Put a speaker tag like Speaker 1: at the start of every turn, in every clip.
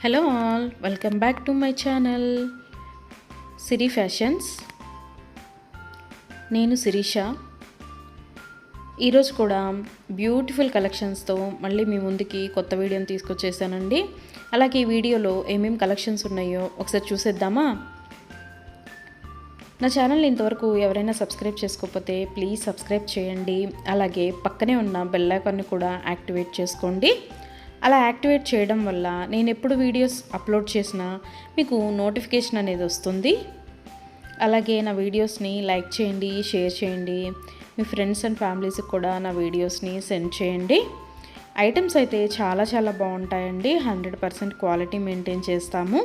Speaker 1: Hello all, welcome back to my channel Siri fashions. నేను శిరీష. ఈరోజు కూడా బ్యూటిఫుల్ కలెక్షన్స్తో మళ్ళీ మీ ముందుకి కొత్త వీడియోని తీసుకొచ్చేసానండి. అలాగే ఈ వీడియోలో ఏమేమి కలెక్షన్స్ ఉన్నాయో ఒకసారి చూసేద్దామా? నా ఛానల్ని ఇంతవరకు ఎవరైనా సబ్స్క్రైబ్ చేసుకోకపోతే ప్లీజ్ సబ్స్క్రైబ్ చేయండి. అలాగే పక్కనే ఉన్న బెల్ ఐకాన్ని కూడా యాక్టివేట్ చేసుకోండి. అలా యాక్టివేట్ చేయడం వల్ల నేను ఎప్పుడు వీడియోస్ అప్లోడ్ చేసినా మీకు నోటిఫికేషన్ అనేది వస్తుంది. అలాగే నా వీడియోస్ని లైక్ చేయండి, షేర్ చేయండి. మీ ఫ్రెండ్స్ అండ్ ఫ్యామిలీస్కి కూడా నా వీడియోస్ని సెండ్ చేయండి. ఐటమ్స్ అయితే చాలా బాగుంటాయండి. 100% క్వాలిటీ మెయింటైన్ చేస్తాము.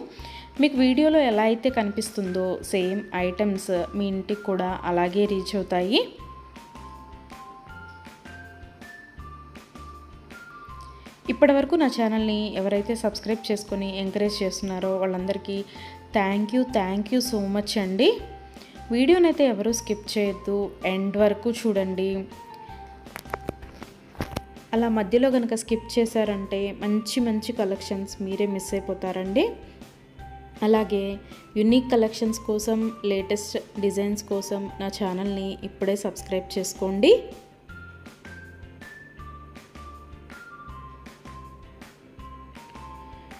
Speaker 1: మీకు వీడియోలో ఎలా అయితే కనిపిస్తుందో సేమ్ ఐటమ్స్ మీ ఇంటికి కూడా అలాగే రీచ్ అవుతాయి. ఇప్పటివరకు నా ఛానల్ని ఎవరైతే సబ్స్క్రైబ్ చేసుకొని ఎంకరేజ్ చేస్తున్నారో వాళ్ళందరికీ థ్యాంక్ యూ సో మచ్ అండి. వీడియోనైతే ఎవరు స్కిప్ చేయొద్దు, ఎండ్ వరకు చూడండి. అలా మధ్యలో కనుక స్కిప్ చేశారంటే మంచి కలెక్షన్స్ మీరే మిస్ అయిపోతారండి. అలాగే యూనిక్ కలెక్షన్స్ కోసం, లేటెస్ట్ డిజైన్స్ కోసం నా ఛానల్ని ఇప్పుడే సబ్స్క్రైబ్ చేసుకోండి.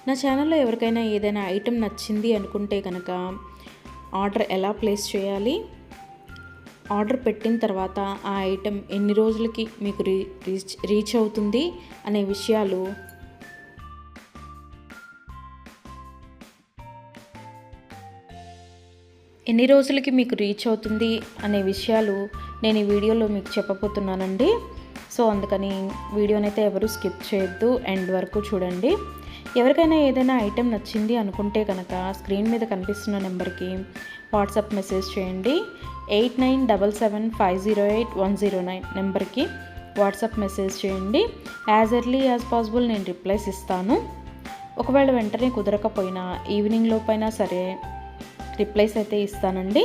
Speaker 1: నా ఛానల్లో ఎవరికైనా ఏదైనా ఐటెం నచ్చింది అనుకుంటే కనుక ఆర్డర్ ఎలా ప్లేస్ చేయాలి, ఆర్డర్ పెట్టిన తర్వాత ఆ ఐటెం ఎన్ని రోజులకి మీకు రీచ్ అవుతుంది అనే విషయాలు నేను ఈ వీడియోలో మీకు చెప్పబోతున్నానండి. సో అందుకని వీడియోనైతే ఎవరు స్కిప్ చేయొద్దు, ఎండ్ వరకు చూడండి. ఎవరికైనా ఏదైనా ఐటెం నచ్చింది అనుకుంటే కనుక స్క్రీన్ మీద కనిపిస్తున్న నెంబర్కి వాట్సాప్ మెసేజ్ చేయండి. 8977508109 నెంబర్కి వాట్సాప్ మెసేజ్ చేయండి. యాజ్ ఎర్లీ యాజ్ పాసిబుల్ నేను రిప్లైస్ ఇస్తాను. ఒకవేళ వెంటనే కుదరకపోయినా ఈవినింగ్ లోపైనా సరే రిప్లైస్ అయితే ఇస్తానండి.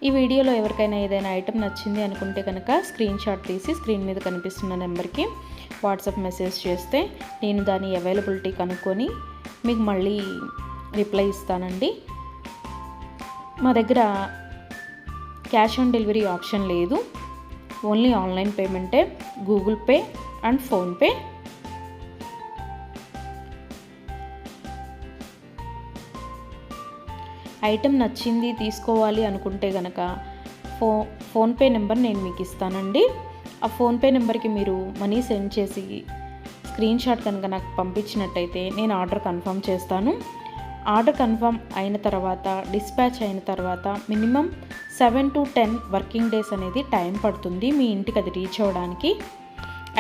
Speaker 1: ఈ వీడియోలో ఎవరికైనా ఏదైనా ఐటెం నచ్చింది అనుకుంటే కనుక స్క్రీన్ షాట్ తీసి స్క్రీన్ మీద కనిపిస్తున్న నెంబర్కి వాట్సాప్ మెసేజ్ చేస్తే నేను దాని అవైలబిలిటీ కనుక్కొని మీకు మళ్ళీ రిప్లై ఇస్తానండి. మా దగ్గర క్యాష్ ఆన్ డెలివరీ ఆప్షన్ లేదు, ఓన్లీ ఆన్లైన్ పేమెంటే, Google Pay and PhonePe. Item నచ్చింది తీసుకోవాలి అనుకుంటే కనుక ఫోన్పే నెంబర్ నేను మీకు ఇస్తానండి. ఆ ఫోన్పే నెంబర్కి మీరు మనీ సెండ్ చేసి స్క్రీన్ షాట్ కనుక నాకు పంపించినట్టయితే నేను ఆర్డర్ కన్ఫర్మ్ చేస్తాను. ఆర్డర్ కన్ఫర్మ్ అయిన తర్వాత, డిస్పాచ్ అయిన తర్వాత మినిమం 7 to 10 వర్కింగ్ డేస్ అనేది టైం పడుతుంది మీ ఇంటికి అది రీచ్ అవ్వడానికి.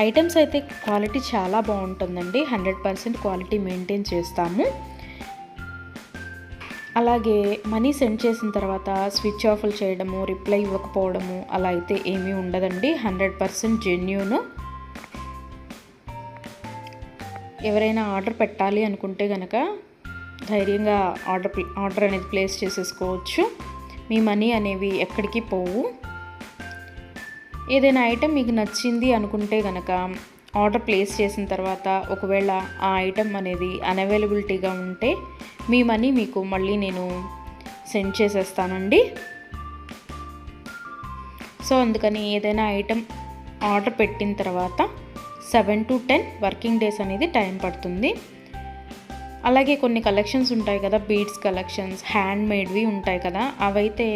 Speaker 1: ఐటమ్స్ అయితే క్వాలిటీ చాలా బాగుంటుందండి. 100% క్వాలిటీ మెయింటైన్ చేస్తాము. అలాగే మనీ సెండ్ చేసిన తర్వాత స్విచ్ ఆఫ్లు చేయడము, రిప్లై ఇవ్వకపోవడము అలా అయితే ఏమీ ఉండదండి. 100% జెన్యూన్. ఎవరైనా ఆర్డర్ పెట్టాలి అనుకుంటే కనుక ధైర్యంగా ఆర్డర్ అనేది ప్లేస్ చేసేసుకోవచ్చు. మీ మనీ అనేవి ఎక్కడికి పోవు. ఏదైనా ఐటెం మీకు నచ్చింది అనుకుంటే కనుక ఆర్డర్ ప్లేస్ చేసిన తర్వాత ఒకవేళ ఆ ఐటెం అనేది అన్అవైలబిలిటీగా ఉంటే మీ మనీ మీకు మళ్ళీ నేను సెండ్ చేసేస్తానండి. సో అందుకని ఏదైనా ఐటెం ఆర్డర్ పెట్టిన తర్వాత 7 to 10 వర్కింగ్ డేస్ అనేది టైం పడుతుంది. అలాగే కొన్ని కలెక్షన్స్ ఉంటాయి కదా, బీడ్స్ కలెక్షన్స్, హ్యాండ్ మేడ్వి ఉంటాయి కదా, అవైతే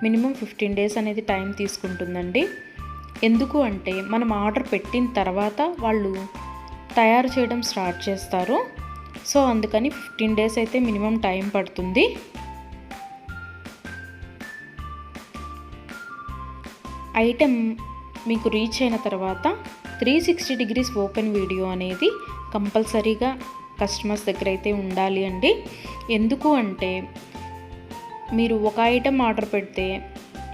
Speaker 1: మినిమం 15 డేస్ అనేది టైం తీసుకుంటుందండి. ఎందుకు అంటే మనం ఆర్డర్ పెట్టిన తర్వాత వాళ్ళు తయారు చేయడం స్టార్ట్ చేస్తారు. సో అందుకని 15 డేస్ అయితే మినిమం టైం పడుతుంది. ఐటెం మీకు రీచ్ అయిన తర్వాత 360 degrees ఓపెన్ వీడియో అనేది కంపల్సరీగా కస్టమర్స్ దగ్గర అయితే ఉండాలి అండి. ఎందుకు అంటే మీరు ఒక ఐటెం ఆర్డర్ పెడితే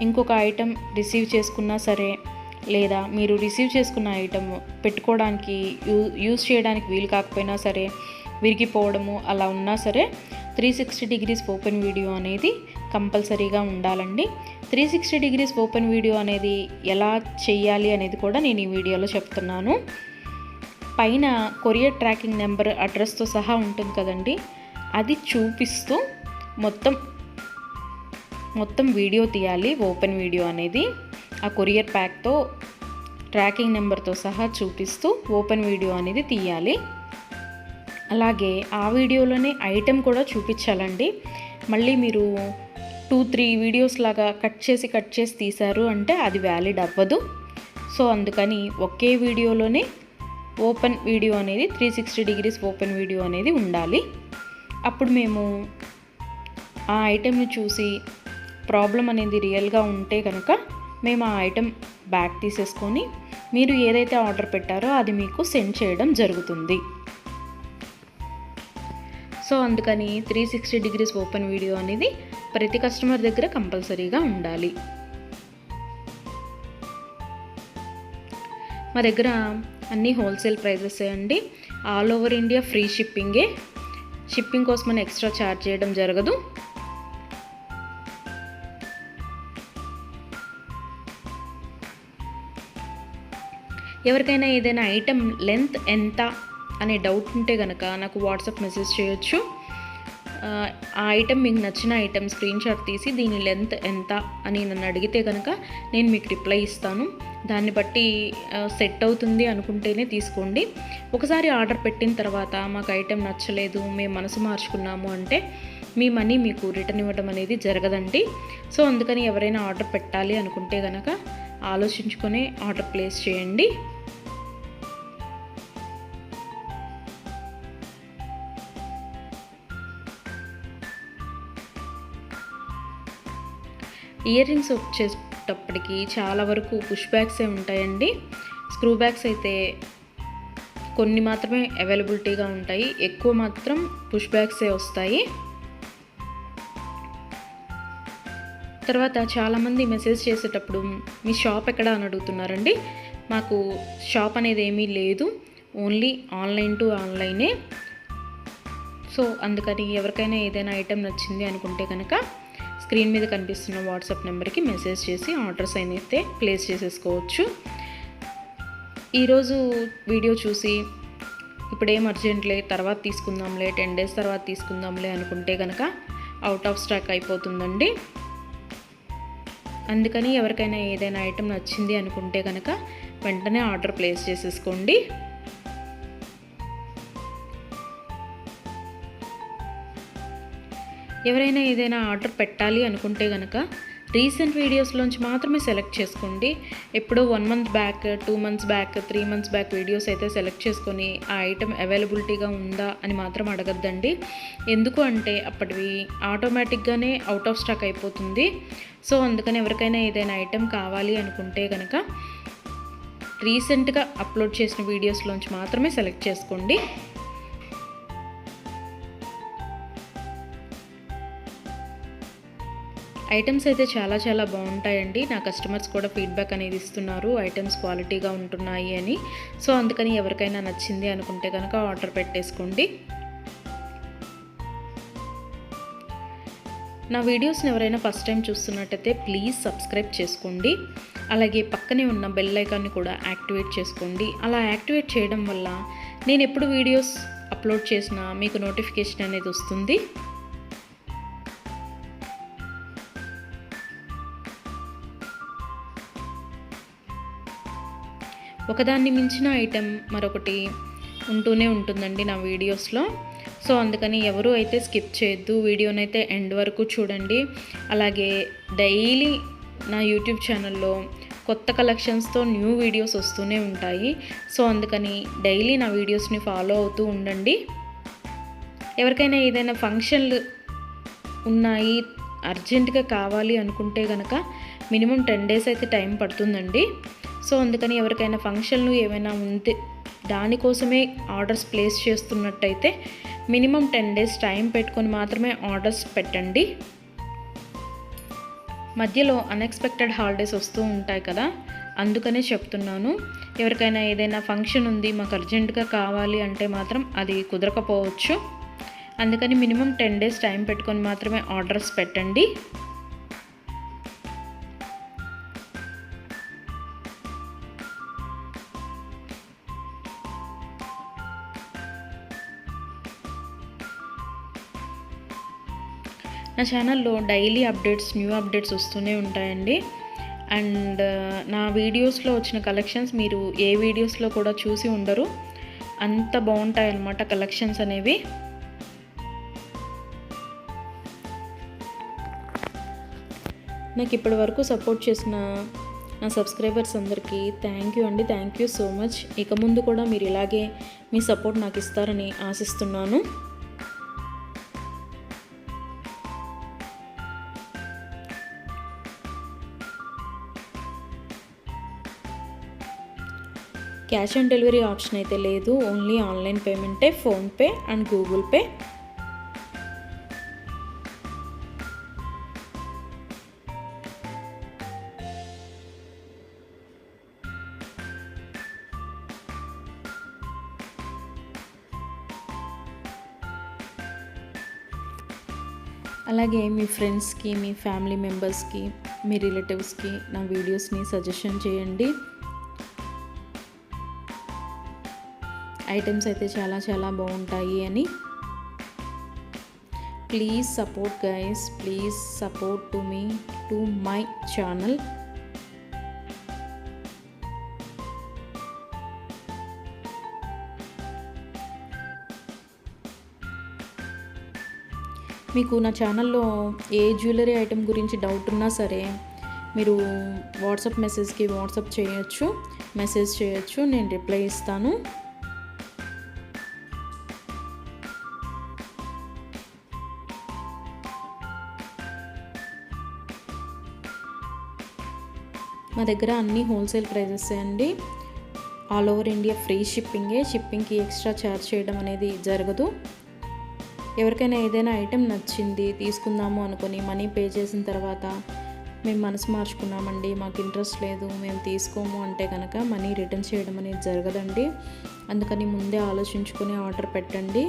Speaker 1: ఇంకొక ఐటెం రిసీవ్ చేసుకున్నా సరే, లేదా మీరు రిసీవ్ చేసుకున్న ఐటెం పెట్టుకోవడానికి యూజ్ చేయడానికి వీలు కాకపోయినా సరే, విరిగిపోవడము అలా ఉన్నా సరే 360 degrees ఓపెన్ వీడియో అనేది కంపల్సరీగా ఉండాలండి. 360 డిగ్రీస్ ఓపెన్ వీడియో అనేది ఎలా చేయాలి అనేది కూడా నేను ఈ వీడియోలో చెప్తున్నాను. పైన కొరియర్ ట్రాకింగ్ నెంబర్ అడ్రస్తో సహా ఉంటుంది కదండి, అది చూపిస్తూ మొత్తం వీడియో తీయాలి. ఓపెన్ వీడియో అనేది ఆ కొరియర్ ప్యాక్తో ట్రాకింగ్ నెంబర్తో సహా చూపిస్తూ ఓపెన్ వీడియో అనేది తీయాలి. అలాగే ఆ వీడియోలోనే ఐటెం కూడా చూపించాలండి. మళ్ళీ మీరు 2-3 వీడియోస్ లాగా కట్ చేసి తీశారు అంటే అది వ్యాలిడ్ అవ్వదు. సో అందుకని ఒకే వీడియోలోనే ఓపెన్ వీడియో అనేది 360 డిగ్రీస్ ఓపెన్ వీడియో అనేది ఉండాలి. అప్పుడు మేము ఆ ఐటెంని చూసి ప్రాబ్లం అనేది రియల్గా ఉంటే కనుక మేము ఆ ఐటెం బ్యాక్ తీసేసుకొని మీరు ఏదైతే ఆర్డర్ పెట్టారో అది మీకు సెండ్ చేయడం జరుగుతుంది. సో అందుకని 360 డిగ్రీస్ ఓపెన్ వీడియో అనేది ప్రతి కస్టమర్ దగ్గర కంపల్సరీగా ఉండాలి. మా దగ్గర అన్నీ హోల్సేల్ ప్రైజెస్ అండి. ఆల్ ఓవర్ ఇండియా ఫ్రీ షిప్పింగే. షిప్పింగ్ కోసం మనం ఎక్స్ట్రా ఛార్జ్ చేయడం జరగదు. ఎవరికైనా ఏదైనా ఐటెం లెంత్ ఎంత అనే డౌట్ ఉంటే కనుక నాకు వాట్సాప్ మెసేజ్ చేయొచ్చు. ఆ ఐటెం మీకు నచ్చిన ఐటెం స్క్రీన్ షాట్ తీసి దీని లెంత్ ఎంత అని నన్ను అడిగితే కనుక నేను మీకు రిప్లై ఇస్తాను. దాన్ని బట్టి సెట్ అవుతుంది అనుకుంటేనే తీసుకోండి. ఒకసారి ఆర్డర్ పెట్టిన తర్వాత మాకు ఐటెం నచ్చలేదు, మేము మనసు మార్చుకున్నాము అంటే మీ మనీ మీకు రిటర్న్ ఇవ్వడం అనేది జరగదండి. సో అందుకని ఎవరైనా ఆర్డర్ పెట్టాలి అనుకుంటే కనుక ఆలోచించుకొని ఆర్డర్ ప్లేస్ చేయండి. ఇయర్ రింగ్స్ వచ్చేటప్పటికి చాలా వరకు పుష్ బ్యాగ్సే ఉంటాయండి. స్క్రూ బ్యాగ్స్ అయితే కొన్ని మాత్రమే అవైలబిలిటీగా ఉంటాయి, ఎక్కువ మాత్రం పుష్ బ్యాగ్సే వస్తాయి. తర్వాత చాలామంది మెసేజ్ చేసేటప్పుడు మీ షాప్ ఎక్కడ అని అడుగుతున్నారండి. మాకు షాప్ అనేది ఏమీ లేదు, ఓన్లీ ఆన్లైన్ టు ఆన్లైనే. సో అందుకని ఎవరికైనా ఏదైనా ఐటెం నచ్చింది అనుకుంటే కనుక స్క్రీన్ మీద కనిపిస్తున్న వాట్సాప్ నెంబర్కి మెసేజ్ చేసి ఆర్డర్స్ అయితే ప్లేస్ చేసేసుకోవచ్చు. ఈరోజు వీడియో చూసి ఇప్పుడేం అర్జెంట్లే తర్వాత తీసుకుందాంలే, 10 days తర్వాత తీసుకుందాంలే అనుకుంటే కనుక అవుట్ ఆఫ్ స్టాక్ అయిపోతుందండి. అందుకని ఎవరికైనా ఏదైనా ఐటెం నచ్చింది అనుకుంటే కనుక వెంటనే ఆర్డర్ ప్లేస్ చేసేసుకోండి. ఎవరైనా ఏదైనా ఆర్డర్ పెట్టాలి అనుకుంటే కనుక రీసెంట్ వీడియోస్లోంచి మాత్రమే సెలెక్ట్ చేసుకోండి. ఎప్పుడో 1 month back, 2 months back, 3 months back videos అయితే సెలెక్ట్ చేసుకొని ఆ ఐటెం అవైలబిలిటీగా ఉందా అని మాత్రం అడగద్దండి. ఎందుకు అంటే అప్పటివి ఆటోమేటిక్గానే అవుట్ ఆఫ్ స్టాక్ అయిపోతుంది. సో అందుకని ఎవరికైనా ఏదైనా ఐటెం కావాలి అనుకుంటే కనుక రీసెంట్గా అప్లోడ్ చేసిన వీడియోస్లోంచి మాత్రమే సెలెక్ట్ చేసుకోండి. ఐటమ్స్ అయితే చాలా బాగుంటాయండి. నా కస్టమర్స్ కూడా ఫీడ్బ్యాక్ అనేది ఇస్తున్నారు, ఐటమ్స్ క్వాలిటీగా ఉంటున్నాయి అని. సో అందుకని ఎవరికైనా నచ్చింది అనుకుంటే కనుక ఆర్డర్ పెట్టేసుకోండి. నా వీడియోస్ని ఎవరైనా ఫస్ట్ టైం చూస్తున్నట్టయితే ప్లీజ్ సబ్స్క్రైబ్ చేసుకోండి. అలాగే పక్కనే ఉన్న బెల్ ఐకాన్ని కూడా యాక్టివేట్ చేసుకోండి. అలా యాక్టివేట్ చేయడం వల్ల నేను ఎప్పుడు వీడియోస్ అప్లోడ్ చేసినా మీకు నోటిఫికేషన్ అనేది వస్తుంది. ఒకదాన్ని మించిన ఐటెం మరొకటి ఉంటూనే ఉంటుందండి నా వీడియోస్లో. సో అందుకని ఎవరు అయితే స్కిప్ చేయొద్దు, వీడియోనైతే ఎండ్ వరకు చూడండి. అలాగే డైలీ నా యూట్యూబ్ ఛానల్లో కొత్త కలెక్షన్స్తో న్యూ వీడియోస్ వస్తూనే ఉంటాయి. సో అందుకని డైలీ నా వీడియోస్ని ఫాలో అవుతూ ఉండండి. ఎవరికైనా ఏదైనా ఫంక్షన్లు ఉన్నాయి, అర్జెంటుగా కావాలి అనుకుంటే కనుక మినిమం 10 days అయితే టైం పడుతుందండి. సో అందుకని ఎవరికైనా ఫంక్షన్లు ఏమైనా ఉంటే దానికోసమే ఆర్డర్స్ ప్లేస్ చేస్తున్నట్టయితే మినిమం 10 days టైం పెట్టుకొని మాత్రమే ఆర్డర్స్ పెట్టండి. మధ్యలో అన్ఎక్స్పెక్టెడ్ హాలిడేస్ వస్తూ ఉంటాయి కదా, అందుకనే చెప్తున్నాను. ఎవరికైనా ఏదైనా ఫంక్షన్ ఉంది మాకు అర్జెంటుగా కావాలి అంటే మాత్రం అది కుదరకపోవచ్చు. అందుకని మినిమం 10 డేస్ టైం పెట్టుకొని మాత్రమే ఆర్డర్స్ పెట్టండి. నా ఛానల్లో డైలీ అప్డేట్స్, న్యూ అప్డేట్స్ వస్తూనే ఉంటాయండి. అండ్ నా వీడియోస్లో వచ్చిన కలెక్షన్స్ మీరు ఏ వీడియోస్లో కూడా చూసి ఉండరు, అంత బాగుంటాయి అన్నమాట కలెక్షన్స్ అనేవి. నాకు ఇప్పటి వరకు సపోర్ట్ చేసిన నా సబ్స్క్రైబర్స్ అందరికీ థ్యాంక్ యూ అండి. Thank you so much. ఇక ముందు కూడా మీరు ఇలాగే మీ సపోర్ట్ నాకు ఇస్తారని ఆశిస్తున్నాను. క్యాష్ ఆన్ డెలివరీ ఆప్షన్ అయితే లేదు, ఓన్లీ ఆన్లైన్ పేమెంటే, ఫోన్పే అండ్ గూగుల్ పే. అలాగే మీ ఫ్రెండ్స్కి, మీ ఫ్యామిలీ మెంబర్స్కి, మీ రిలేటివ్స్కి నా వీడియోస్ని సజెషన్ చేయండి. ఐటమ్స్ అయితే చాలా బాగుంటాయి అని. Please support guys, please support to my channel. మీకు నా ఛానల్లో ఏ జ్యువెలరీ ఐటెం గురించి డౌట్ ఉన్నా సరే మీరు వాట్సాప్ మెసేజ్కి మెసేజ్ చేయొచ్చు, నేను రిప్లై ఇస్తాను. మా దగ్గర అన్నీ హోల్సేల్ ప్రైజెస్ అండి. ఆల్ ఓవర్ ఇండియా ఫ్రీ షిప్పింగ్కి ఎక్స్ట్రా ఛార్జ్ చేయడం అనేది జరగదు. ఎవరికైనా ఏదైనా ఐటెం నచ్చింది తీసుకుందాము అనుకొని మనీ పే చేసిన తర్వాత మేము మనసు మార్చుకున్నామండి, మాకు ఇంట్రెస్ట్ లేదు, మేము తీసుకోము అంటే కనుక మనీ రిటర్న్ చేయడం అనేది జరగదండి. అందుకని ముందే ఆలోచించుకొని ఆర్డర్ పెట్టండి.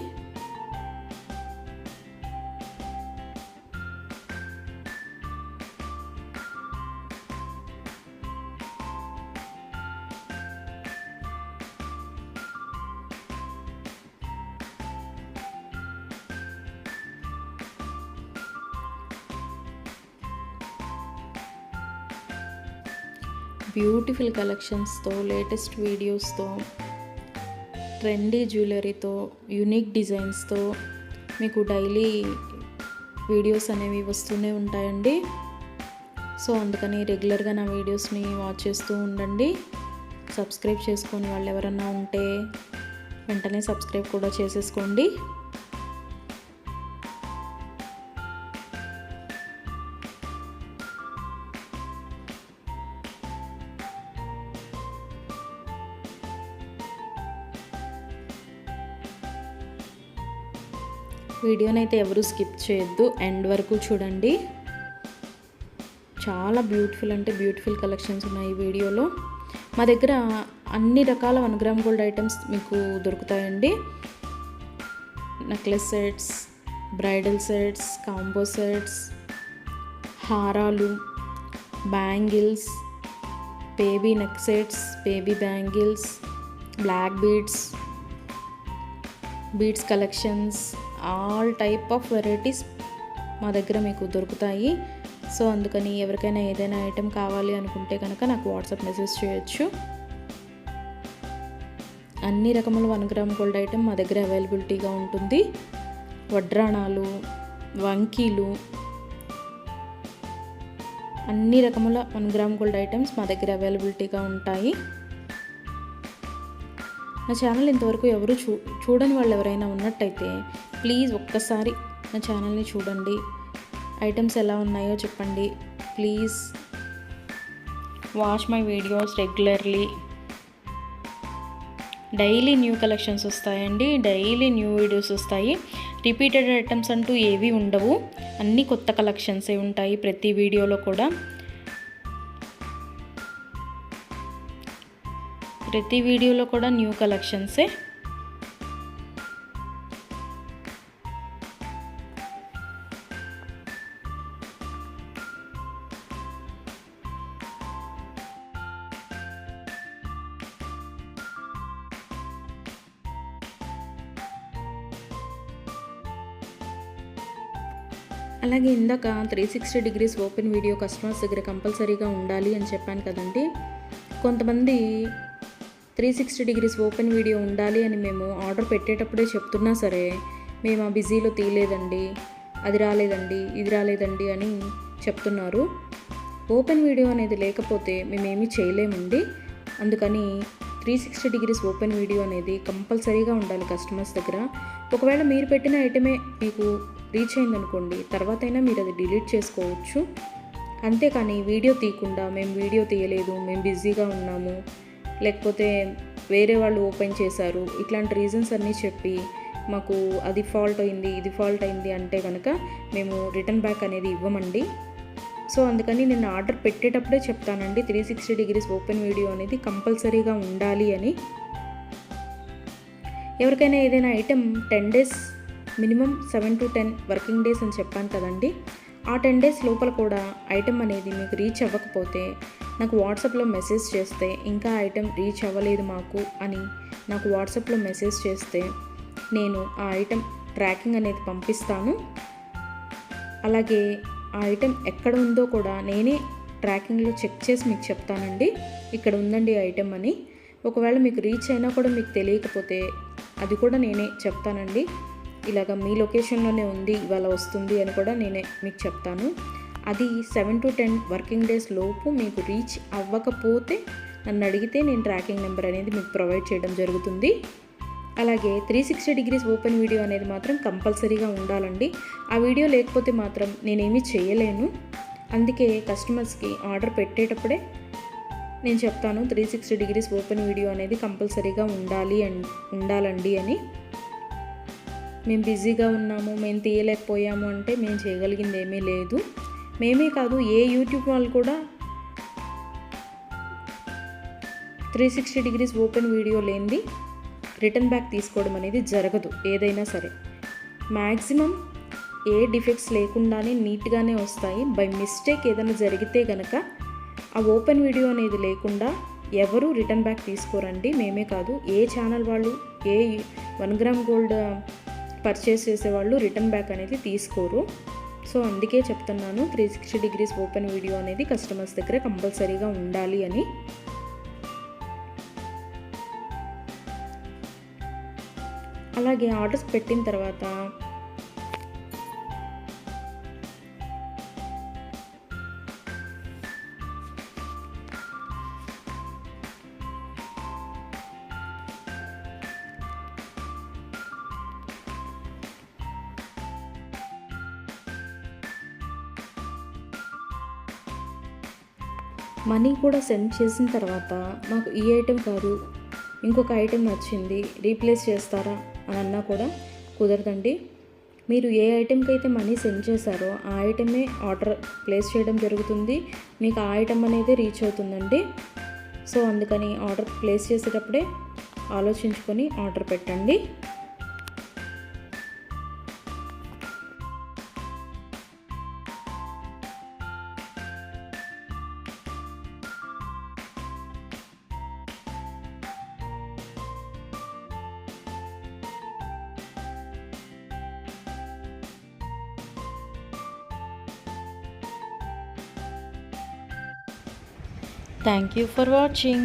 Speaker 1: బ్యూటిఫుల్ కలెక్షన్స్తో, లేటెస్ట్ వీడియోస్తో, ట్రెండీ జ్యువెలరీతో, యూనిక్ డిజైన్స్తో మీకు డైలీ వీడియోస్ అనేవి వస్తూనే ఉంటాయండి. సో అందుకని రెగ్యులర్గా నా వీడియోస్ని వాచ్ చేస్తూ ఉండండి. సబ్స్క్రైబ్ చేసుకొని వాళ్ళు ఎవరన్నా ఉంటే వెంటనే సబ్స్క్రైబ్ కూడా చేసేసుకోండి. వీడియోనైతే ఎవరు స్కిప్ చేయొద్దు, ఎండ్ వరకు చూడండి. చాలా బ్యూటిఫుల్ కలెక్షన్స్ ఉన్నాయి ఈ వీడియోలో. మా దగ్గర అన్ని రకాల 1 గ్రామ్ గోల్డ్ ఐటమ్స్ మీకు దొరుకుతాయండి. Necklace sets, bridal sets, combo sets, హారాలు, bangles, baby neck sets, baby bangles, black beads collections, all type of varieties మా దగ్గర మీకు దొరుకుతాయి. సో అందుకని ఎవరికైనా ఏదైనా ఐటెం కావాలి అనుకుంటే కనుక నాకు వాట్సాప్ మెసేజ్ చేయొచ్చు. అన్ని రకముల 1 గ్రామ్ గోల్డ్ ఐటెం మా దగ్గర అవైలబిలిటీగా ఉంటుంది. వడ్రాణాలు, వంకీలు, అన్ని రకముల 1 గ్రామ్ గోల్డ్ ఐటమ్స్ మా దగ్గర అవైలబిలిటీగా ఉంటాయి. నా ఛానల్ ఇంతవరకు ఎవరు చూడని వాళ్ళు ఎవరైనా ఉన్నట్టయితే ప్లీజ్ ఒక్కసారి నా ఛానల్ని చూడండి. ఐటమ్స్ ఎలా ఉన్నాయో చెప్పండి. Please watch my videos regularly. Daily new collections వస్తాయండి, డైలీ న్యూ వీడియోస్ వస్తాయి. రిపీటెడ్ ఐటమ్స్ అంటూ ఏవి ఉండవు, అన్నీ కొత్త కలెక్షన్సే ఉంటాయి ప్రతి వీడియోలో కూడా. ప్రతి వీడియోలో కూడా న్యూ కలెక్షన్సే. అలాగే ఇందాక 360 డిగ్రీస్ ఓపెన్ వీడియో కస్టమర్స్ దగ్గర కంపల్సరీగా ఉండాలి అని చెప్పాను కదండి. కొంతమంది 360 డిగ్రీస్ ఓపెన్ వీడియో ఉండాలి అని మేము ఆర్డర్ పెట్టేటప్పుడే చెప్తున్నా సరే, మేము ఆ బిజీలో తీయలేదండి, అది రాలేదండి, ఇది రాలేదండి అని చెప్తున్నారు. ఓపెన్ వీడియో అనేది లేకపోతే మేమేమీ చేయలేమండి. అందుకని 360 డిగ్రీస్ ఓపెన్ వీడియో అనేది కంపల్సరీగా ఉండాలి కస్టమర్స్ దగ్గర. ఒకవేళ మీరు పెట్టిన ఐటమే మీకు రీచ్ అయిందనుకోండి, తర్వాత అయినా మీరు అది డిలీట్ చేసుకోవచ్చు. అంతేకాని వీడియో తీయకుండా మేము వీడియో తీయలేదు, మేము బిజీగా ఉన్నాము, లేకపోతే వేరే వాళ్ళు ఓపెన్ చేశారు, ఇట్లాంటి రీజన్స్ అన్నీ చెప్పి మాకు అది ఫాల్ట్ అయింది, ఇది ఫాల్ట్ అయింది అంటే కనుక మేము రిటర్న్ బ్యాక్ అనేది ఇవ్వమండి. సో అందుకని నేను ఆర్డర్ పెట్టేటప్పుడే చెప్తానండి 360 డిగ్రీస్ ఓపెన్ వీడియో అనేది కంపల్సరీగా ఉండాలి అని. ఎవరికైనా ఏదైనా item 10 days minimum 7 to 10 working days అని చెప్పాను కదండి. ఆ 10 డేస్ లోపల కూడా ఐటెం అనేది మీకు రీచ్ అవ్వకపోతే నాకు వాట్సాప్లో మెసేజ్ చేస్తే, ఇంకా ఐటెం రీచ్ అవ్వలేదు మాకు అని నాకు వాట్సాప్లో మెసేజ్ చేస్తే నేను ఆ ఐటెం ట్రాకింగ్ అనేది పంపిస్తాను. అలాగే ఆ ఐటెం ఎక్కడ ఉందో కూడా నేనే ట్రాకింగ్లో చెక్ చేసి మీకు చెప్తానండి, ఇక్కడ ఉందండి ఐటెం అని. ఒకవేళ మీకు రీచ్ అయినా కూడా మీకు తెలియకపోతే అది కూడా నేనే చెప్తానండి, ఇలాగ మీ లొకేషన్లోనే ఉంది, ఇవాళ వస్తుంది అని కూడా నేనే మీకు చెప్తాను. అది 7 to 10 వర్కింగ్ డేస్ లోపు మీకు రీచ్ అవ్వకపోతే నన్ను అడిగితే నేను ట్రాకింగ్ నెంబర్ అనేది మీకు ప్రొవైడ్ చేయడం జరుగుతుంది. అలాగే 360 డిగ్రీస్ ఓపెన్ వీడియో అనేది మాత్రం కంపల్సరీగా ఉండాలండి. ఆ వీడియో లేకపోతే మాత్రం నేనేమీ చేయలేను. అందుకే కస్టమర్స్కి ఆర్డర్ పెట్టేటప్పుడే నేను చెప్తాను 360 డిగ్రీస్ ఓపెన్ వీడియో అనేది కంపల్సరీగా ఉండాలండి అని. మేము బిజీగా ఉన్నాము, మేము తీయలేకపోయాము అంటే మేము చేయగలిగింది ఏమీ లేదు. మేమే కాదు, ఏ యూట్యూబ్ వాళ్ళు కూడా 360 డిగ్రీస్ ఓపెన్ వీడియో లేనిది రిటర్న్ బ్యాక్ తీసుకోవడం అనేది జరగదు. ఏదైనా సరే మ్యాక్సిమం ఏ డిఫెక్ట్స్ లేకుండానే నీట్గానే వస్తాయి. బై మిస్టేక్ ఏదైనా జరిగితే కనుక ఆ ఓపెన్ వీడియో అనేది లేకుండా ఎవరు రిటర్న్ బ్యాక్ తీసుకోరండి. మేమే కాదు, ఏ ఛానల్ వాళ్ళు, ఏ 1 గ్రామ్ గోల్డ్ పర్చేస్ చేసేవాళ్ళు రిటర్న్ బ్యాక్ అనేది తీసుకోరు. సో అందుకే చెప్తున్నాను 360 డిగ్రీస్ ఓపెన్ వీడియో అనేది కస్టమర్స్ దగ్గర కంపల్సరీగా ఉండాలి అని. అలాగే ఆర్డర్స్ పెట్టిన తర్వాత మనీ కూడా సెండ్ చేసిన తర్వాత మాకు ఈ ఐటెం కాదు, ఇంకొక ఐటెం నచ్చింది, రీప్లేస్ చేస్తారా అని అన్నా కూడా కుదరదండి. మీరు ఏ ఐటెంకి అయితే మనీ సెండ్ చేశారో ఆ ఐటమే ఆర్డర్ ప్లేస్ చేయడం జరుగుతుంది. మీకు ఆ ఐటెం అనేది రీచ్ అవుతుందండి. సో అందుకని ఆర్డర్ ప్లేస్ చేసేటప్పుడే ఆలోచించుకొని ఆర్డర్ పెట్టండి. Thank you for watching.